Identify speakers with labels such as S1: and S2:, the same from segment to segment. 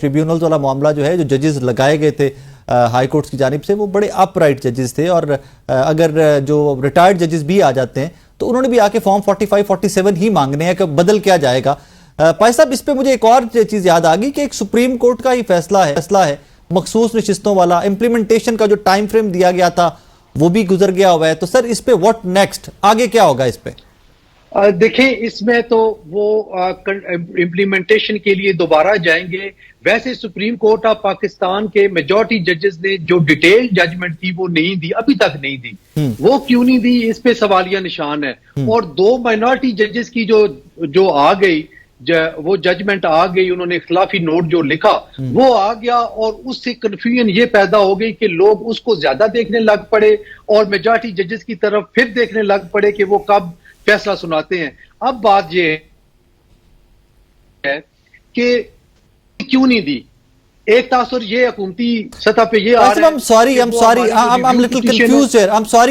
S1: Tribunals والا معاملہ جو ہے، جو ججز لگائے گئے تھے ہائی کورٹس کی جانب سے، وہ بڑے اپ رائٹ ججز تھے، اور اگر جو ریٹائرڈ ججز بھی آ جاتے ہیں تو انہوں نے بھی آ کے فارم 45 47 ہی مانگنے ہیں کہ بدل کیا جائے گا. پائے صاحب، اس پہ مجھے ایک اور چیز یاد آ گئی کہ ایک سپریم کورٹ کا ہی فیصلہ ہے مخصوص نشستوں والا، امپلیمنٹیشن کا جو ٹائم فریم دیا گیا تھا وہ بھی گزر گیا ہوا ہے. تو سر اس پہ واٹ نیکسٹ، آگے کیا ہوگا اس پہ؟
S2: دیکھیں، اس میں تو وہ امپلیمنٹیشن کے لیے دوبارہ جائیں گے. ویسے سپریم کورٹ آف پاکستان کے میجورٹی ججز نے جو ڈیٹیل ججمنٹ تھی وہ نہیں دی، ابھی تک نہیں دی. وہ کیوں نہیں دی، اس پہ سوالیہ نشان ہے. اور 2 مائنورٹی ججز کی جو آ گئی، وہ ججمنٹ آ گئی، انہوں نے اختلافی نوٹ جو لکھا وہ آ گیا، اور اس سے کنفیوژن یہ پیدا ہو گئی کہ لوگ اس کو زیادہ دیکھنے لگ پڑے اور میجورٹی ججز کی طرف پھر دیکھنے لگ پڑے کہ وہ کب فیصلہ سناتے ہیں. اب بات یہ ہے کہ کیوں نہیں دی. ایک تاثر یہ حکومتی سطح پہ یہ آ رہا ہے.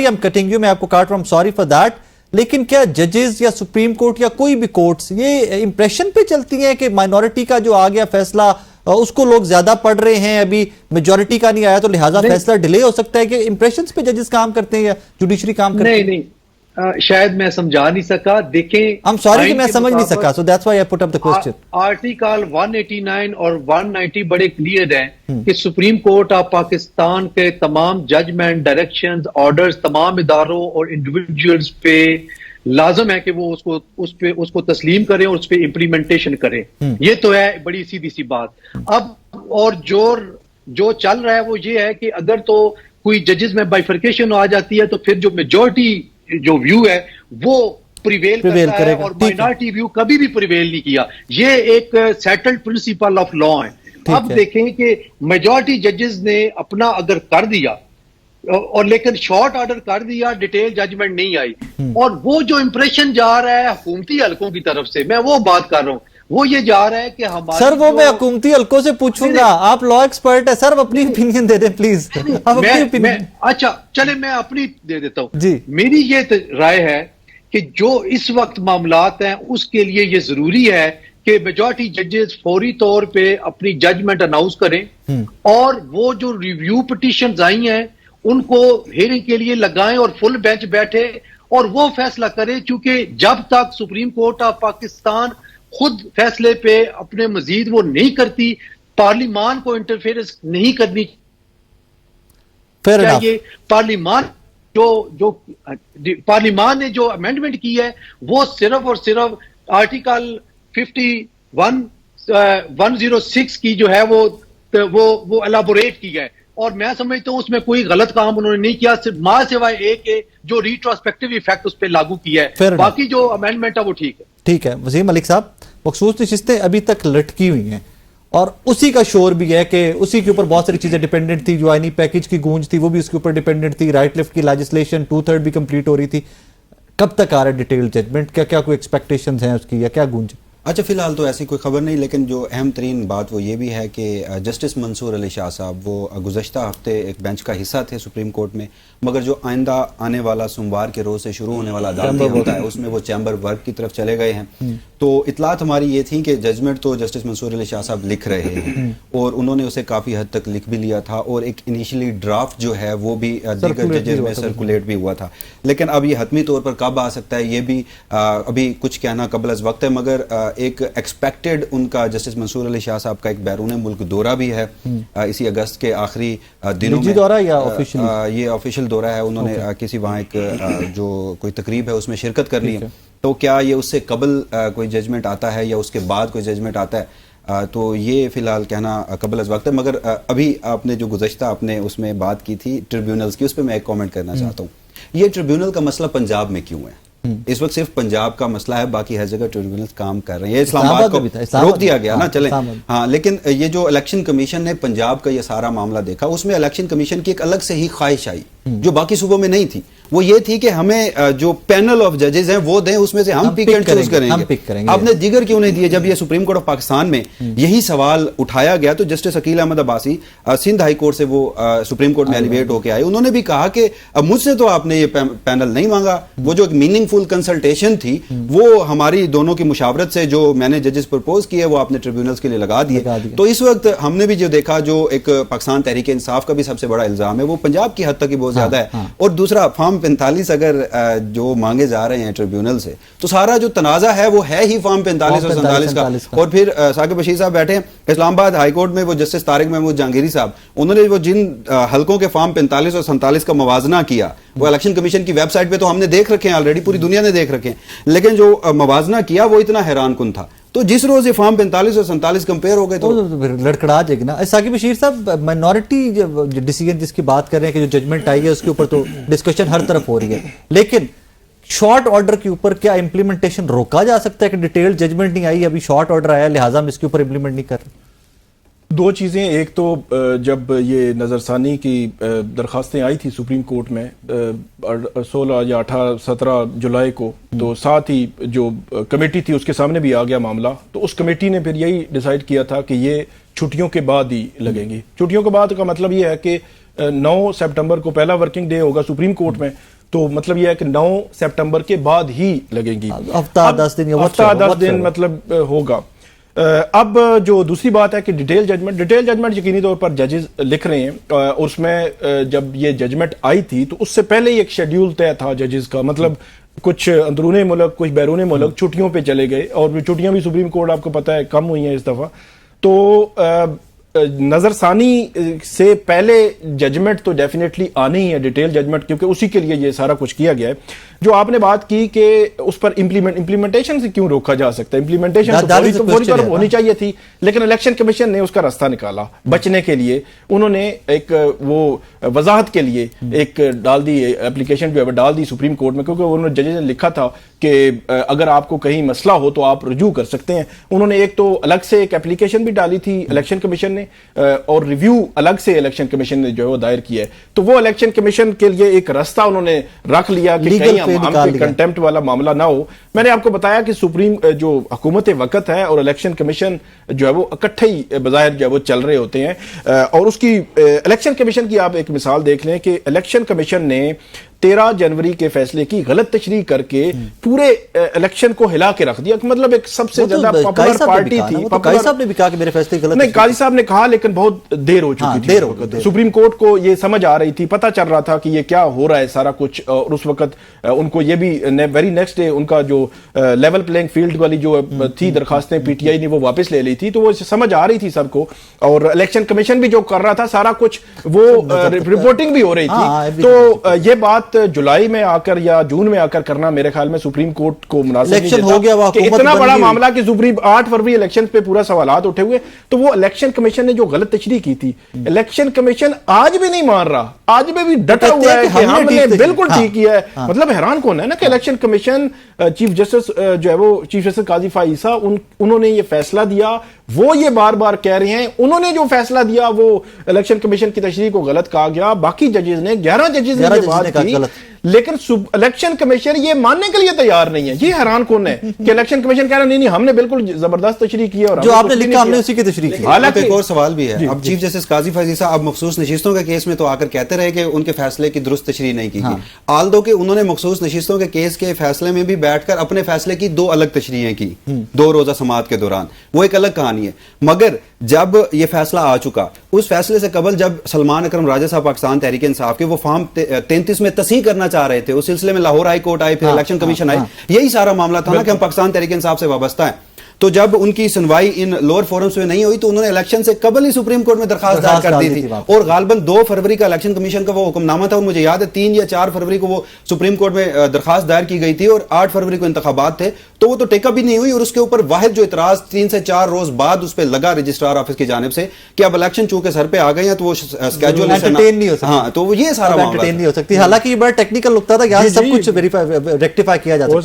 S1: I'm cutting you, میں آپ کو کاٹ رہا ہوں, I'm sorry for that. لیکن کیا ججز یا سپریم کورٹ یا کوئی بھی کورٹس یہ امپریشن پہ چلتی ہیں کہ مائنورٹی کا جو آ گیا فیصلہ اس کو لوگ زیادہ پڑھ رہے ہیں، ابھی میجورٹی کا نہیں آیا تو لہٰذا فیصلہ ڈیلے ہو سکتا ہے، کہ امپریشنز پہ ججز کام کرتے ہیں یا جوڈیشری کام کرتے ہیں؟
S2: نہیں، شاید میں سمجھا نہیں سکا. دیکھیں،
S1: I'm sorry کہ میں سمجھ نہیں سکا, so that's why I put up the question.
S2: Article 189 اور 190 بڑے کلیئر ہیں کہ سپریم کورٹ آف پاکستان کے تمام ججمنٹ، ڈائریکشنز، آرڈرز تمام اداروں اور انڈیویجولز پہ لازم ہے کہ وہ اس کو تسلیم کریں اور اس پہ امپلیمنٹیشن کریں. یہ تو ہے بڑی سیدھی سی بات. اب اور جو چل رہا ہے وہ یہ ہے کہ اگر تو کوئی ججز میں بائیفرکیشن آ جاتی ہے تو پھر جو میجورٹی جو ویو ہے وہ پریویل کرتا ہے، اور مائنورٹی ویو کبھی بھی پریویل نہیں کیا. یہ ایک سیٹلڈ پرنسپل آف لا ہے. اب دیکھیں کہ میجورٹی ججز نے اپنا اگر کر دیا اور لیکن شارٹ آرڈر کر دیا، ڈیٹیل ججمنٹ نہیں آئی، اور وہ جو امپریشن جا رہا ہے حکومتی حلقوں کی طرف سے، میں وہ بات کر رہا ہوں، وہ یہ جا رہا ہے کہ ہمارے
S1: سر وہ میں حکومتی حلقوں سے پوچھوں گا، آپ لا ایکسپرٹ ہے سر، اپنی اوپینین دے دیں پلیز.
S2: اچھا چلے میں اپنی دے دیتا ہوں.
S1: جی،
S2: میری یہ رائے ہے کہ جو اس وقت معاملات ہیں اس کے لیے یہ ضروری ہے کہ میجورٹی ججز فوری طور پہ اپنی ججمنٹ اناؤنس کریں، اور وہ جو ریویو پٹیشنز آئی ہیں ان کو ہیئرنگ کے لیے لگائیں اور فل بینچ بیٹھے اور وہ فیصلہ کرے. چونکہ جب تک سپریم کورٹ آف پاکستان خود فیصلے پہ اپنے مزید وہ نہیں کرتی، پارلیمان کو انٹرفیئرنس نہیں کرنی چاہیے. پارلیمان نے جو امینڈمنٹ کی ہے وہ صرف اور صرف آرٹیکل 106 کی جو ہے وہ الیبوریٹ کی ہے، اور میں سمجھتا ہوں اس میں کوئی غلط کام انہوں نے نہیں کیا، صرف سوائے ایک کہ جو ریٹروسپیکٹیو ایفیکٹ اس پہ لاگو کیا ہے. باقی جو امینڈمنٹ ہے وہ ٹھیک ہے.
S1: ٹھیک ہے. وسیم ملک صاحب، مخصوص نشستیں ابھی تک لٹکی ہوئی ہیں اور اسی کا شور بھی ہے کہ اسی کے اوپر بہت ساری چیزیں ڈیپینڈنٹ تھی. جو آئینی پیکج کی گونج تھی وہ بھی اس کے اوپر ڈیپینڈنٹ تھی. رائٹ لیفٹ کی لیجسلیشن 2/3 بھی کمپلیٹ ہو رہی تھی. کب تک آ رہا ہے ڈیٹیل ججمنٹ؟ کیا کوئی ایکسپیکٹیشنز ہیں اس کی یا کیا گونج؟
S3: اچھا، فی الحال تو ایسی کوئی خبر نہیں، لیکن جو اہم ترین بات وہ یہ بھی ہے کہ جسٹس منصور علی شاہ صاحب وہ گزشتہ ہفتے ایک بینچ کا حصہ تھے سپریم کورٹ میں، مگر جو آئندہ آنے والا سوموار کے روز سے شروع ہونے والا عدالتی ہوتا ہے اس میں وہ چیمبر ورک کی طرف چلے گئے ہیں. تو اطلاعات ہماری یہ تھیں کہ ججمنٹ تو جسٹس منصور علی شاہ صاحب لکھ رہے ہیں، اور انہوں نے اسے کافی حد تک لکھ بھی لیا تھا، اور ایک انیشلی ڈرافٹ جو ہے وہ بھی دیگر ججز میں سرکولیٹ بھی ہوا تھا. لیکن اب یہ حتمی طور پر کب آ سکتا ہے یہ بھی ابھی کچھ کہنا قبل از وقت ہے. مگر ایک ایکسپیکٹڈ ان کا جسٹس منصور علی شاہ صاحب کا ایک بیرون ملک دورہ بھی ہے اسی اگست کے آخری دنوں میں.
S1: دورہ یا
S3: یہ آفیشیل دورہ ہے، انہوں نے کسی وہاں ایک جو کوئی تقریب ہے اس میں شرکت کرنی ہے. تو کیا یہ اس سے قبل کوئی ججمنٹ آتا ہے یا اس کے بعد کوئی ججمنٹ آتا ہے، تو یہ فی الحال کہنا قبل از وقت ہے. مگر ابھی آپ نے جو گزشتہ آپ نے اس میں بات کی تھی ٹریبیونلز کی، اس پہ میں ایک کامنٹ کرنا چاہتا ہوں. یہ ٹریبیونل کا مسئلہ پنجاب میں کیوں ہے؟ اس وقت صرف پنجاب کا مسئلہ ہے، باقی ہر جگہ ٹریبیونلز کام کر رہے ہیں. اسلام آباد کو روک دیا گیا نا، چلیں ہاں. لیکن یہ جو الیکشن کمیشن نے پنجاب کا یہ سارا معاملہ دیکھا، اس میں الیکشن کمیشن کی ایک الگ سے ہی خواہش آئی جو باقی صوبوں میں نہیں تھی. وہ یہ تھی کہ ہمیں جو پینل آف ججز ہیں وہ دیں, اس میں سے ہم پک اینڈ چوز کریں گے. آپ نے دیگر کیوں نہیں دیے؟ جب یہ سپریم کورٹ آف پاکستان میں یہی سوال اٹھایا گیا تو justice Aqeel Ahmed Abbasi Sindh high court سے وہ سپریم کورٹ میں ایلیویٹ ہو کے آئے, انہوں نے بھی کہا کہ مجھ سے تو آپ نے یہ پینل نہیں مانگا, وہ جو ایک میننگ فل کنسلٹیشن تھی وہ ہماری دونوں کی مشاورت سے جو میں نے ججز پرپوز کیے وہ آپ نے ٹریبیونلز کے لیے لگا دیے. تو اس وقت ہم نے بھی جو دیکھا, جو ایک پاکستان تحریک انصاف کا بھی سب سے بڑا الزام ہے وہ پنجاب کی حد تک ہی بہت زیادہ ہے, اور دوسرا فارم 45 اگر جو مانگے جا رہے ہیں ٹریبیونل سے, تو سارا جو تنازع ہے وہ ہے ہی فارم 45 اور 47 کا. اور پھر ثاقب بشیر صاحب بیٹھے ہیں اسلام آباد ہائی کورٹ میں, وہ جسٹس طارق محمود جہانگیری صاحب, انہوں نے وہ جن حلقوں کے فارم 45 اور 47 کا موازنہ کیا وہ الیکشن کمیشن کی ویب سائٹ پہ تو ہم نے دیکھ رکھے ہیں آلریڈی, پوری دنیا نے دیکھ رکھے ہیں, لیکن جو موازنہ کیا وہ اتنا حیران کن تھا. تو جس روز یہ فارم 45 اور 47 کمپیئر ہو گئے تو
S1: لڑکڑا جائے گا نا. ثاقب بشیر صاحب, مائنورٹی ڈیسیژن جس کی بات کر رہے ہیں کہ جو ججمنٹ آئی ہے اس کے اوپر تو ڈسکشن ہر طرف ہو رہی ہے, لیکن شارٹ آرڈر کے اوپر کیا امپلیمنٹیشن روکا جا سکتا ہے کہ ڈیٹیل ججمنٹ نہیں آئی, ابھی شارٹ آرڈر آیا لہٰذا ہم اس کے اوپر امپلیمنٹ نہیں کر رہے؟
S4: دو چیزیں, ایک تو جب یہ نظر ثانی کی درخواستیں آئی تھی سپریم کورٹ میں 16 یا 17 جولائی کو, تو ساتھ ہی جو کمیٹی تھی اس کے سامنے بھی آ گیا معاملہ, تو اس کمیٹی نے پھر یہی ڈیسائیڈ کیا تھا کہ یہ چھٹیوں کے بعد ہی لگیں گی. چھٹیوں کے بعد کا مطلب یہ ہے کہ 9 سپٹمبر کو پہلا ورکنگ ڈے ہوگا سپریم کورٹ میں, تو مطلب یہ ہے کہ 9 سپٹمبر کے بعد ہی لگیں گی,
S1: ہفتہ 10
S4: دن مطلب ہوگا. اب جو دوسری بات ہے کہ ڈیٹیل ججمنٹ یقینی طور پر ججز لکھ رہے ہیں, اور اس میں جب یہ ججمنٹ آئی تھی تو اس سے پہلے ہی ایک شیڈیول طے تھا ججز کا, مطلب کچھ اندرون ملک کچھ بیرون ملک چھٹیوں پہ چلے گئے, اور چھٹیاں بھی سپریم کورٹ آپ کو پتہ ہے کم ہوئی ہیں اس دفعہ. تو نظر ثانی سے پہلے ججمنٹ تو ڈیفینیٹلی آنی ہی ہے, ڈیٹیل ججمنٹ, کیونکہ اسی کے لیے یہ سارا کچھ کیا گیا ہے. جو آپ نے بات کی کہ اس پر امپلیمنٹیشن سے کیوں روکا جا سکتا ہے, امپلیمنٹیشن تو فوری طور پر ہونی چاہیے تھی, لیکن الیکشن کمیشن نے اس کا راستہ نکالا بچنے کے لیے. انہوں نے ایک وہ وضاحت کے لیے ایک ڈال دی اپلیکیشن جو ہے ڈال دی سپریم کورٹ میں, کیونکہ انہوں نے ججز نے لکھا تھا کہ اگر آپ کو کہیں مسئلہ ہو تو آپ رجوع کر سکتے ہیں. انہوں نے ایک تو الگ سے ایک اپلیکیشن بھی ڈالی تھی الیکشن کمیشن نے, اور ریویو الگ سے الیکشن کمیشن نے جو ہے وہ دائر کیا ہے. تو وہ الیکشن کمیشن کے لیے ایک راستہ انہوں نے رکھ لیا کہ کہیں کنٹیمپٹ والا معاملہ نہ ہو. میں نے آپ کو بتایا کہ سپریم جو حکومت وقت ہے اور الیکشن کمیشن جو ہے وہ اکٹھے ہی بظاہر جو ہے وہ چل رہے ہوتے ہیں, اور اس کی الیکشن کمیشن کی آپ ایک مثال دیکھ لیں کہ الیکشن کمیشن نے 13 جنوری کے فیصلے کی غلط تشریح کر کے پورے الیکشن کو ہلا کے رکھ دیا. مطلب ایک سب سے زیادہ پاپولر پارٹی تھی.
S1: قاضی صاحب نے بھی کہا کہ میرے فیصلے غلط,
S4: نہیں قاضی صاحب نے کہا لیکن بہت دیر ہو چکی تھی. سپریم کورٹ کو یہ سمجھ آ رہی تھی, پتہ چل رہا تھا کہ یہ کیا ہو رہا ہے سارا کچھ, اور اس وقت ان کو یہ بھی ویری نیکسٹ ڈے ان کا جو لیول پلینگ فیلڈ والی جو تھی درخواستیں پی ٹی آئی نے وہ واپس لے لی تھی, تو وہ سمجھ آ رہی تھی سب کو, اور الیکشن کمیشن بھی جو کر رہا تھا سارا کچھ وہ رپورٹنگ بھی ہو رہی تھی. تو یہ بات جولائی میں آ کر یا جون میں آ کر کرنا میرے خیال میں سپریم کورٹ کو مناسب نہیں دیتا کہ اتنا بڑا معاملہ کہ سپریم 8 فروری الیکشن پہ پورا سوالات اٹھے ہوئے. تو وہ الیکشن کمیشن نے جو غلط تشریح کی تھی, الیکشن کمیشن آج بھی نہیں مان رہا, آج بھی ڈٹا ہوا ہے کہ ہم نے بالکل ٹھیک کیا ہے. مطلب حیران کون ہے نا کہ الیکشن کمیشن چیف جسٹس جو ہے وہ چیف جسٹس قاضی فائز عیسیٰ انہوں نے یہ فیصلہ دیا, وہ یہ بار بار کہہ رہے ہیں انہوں نے جو فیصلہ دیا وہ الیکشن کمیشن کی تشریح کو غلط کہا گیا. باقی ججز نے 11 ججز نے یہ بات کی, لیکن الیکشن کمیشن یہ ماننے کے لیے تیار نہیں ہے. یہ حیران کون ہے کہ الیکشن کمیشن کہہ رہا نہیں ہم نے بالکل زبردست تشریح کی ہے, اور
S1: جو آپ نے لکھا ہم نے اسی کی تشریح کی.
S3: حالانکہ ایک اور سوال بھی ہے, اب چیف جسٹس قاضی فائز عیسیٰ اب مخصوص نشستوں کے کیس میں تو آ کر کہتے رہے کہ ان کے فیصلے کی درست تشریح نہیں کی گئی, آلدو کہ انہوں نے مخصوص نشستوں کے کیس کے فیصلے میں بھی بیٹھ کر اپنے فیصلے کی 2 الگ تشریحیں کی 2 روزہ سماعت کے دوران, وہ ایک الگ کہانی ہے. مگر جب یہ فیصلہ آ چکا, اس فیصلے سے قبل جب سلمان اکرم راجہ صاحب پاکستان تحریک انصاف کے وہ فارم 33 میں تصحیح کرنا چاہ رہے تھے, اس سلسلے میں لاہور ہائی کورٹ آئے, پھر الیکشن کمیشن آئے, یہی سارا معاملہ تھا نا کہ ہم پاکستان تحریک انصاف سے وابستہ ہیں. تو جب ان کی سنوائی ان لوور فورمز میں نہیں ہوئی تو انہوں نے الیکشن سے قبل ہی سپریم کورٹ میں درخواست دائر کر دی تھی, اور غالباً 2 فروری کا الیکشن کمیشن کا وہ حکم نامہ تھا, اور مجھے یاد ہے 3 یا 4 فروری کو وہ سپریم کورٹ میں درخواست دائر کی گئی تھی, اور 8 فروری کو انتخابات تھے, تو وہ تو ٹیک اپ بھی نہیں ہوئی. اور اس کے اوپر واحد جو اعتراض 3 سے 4 روز بعد اس پہ لگا رجسٹرار آفس کی جانب سے کہ اب الیکشن چونکہ سر پہ آ گئے ہیں تو وہ اسکیجول
S1: نہیں ہو سکتا.
S3: ہاں, تو یہ سارا معاملہ
S1: نہیں ہو سکتی. حالانکہ یہ بڑا ٹیکنیکل نقطہ تھا, یہاں سب کچھ ریکٹیفائی کیا جا سکتا.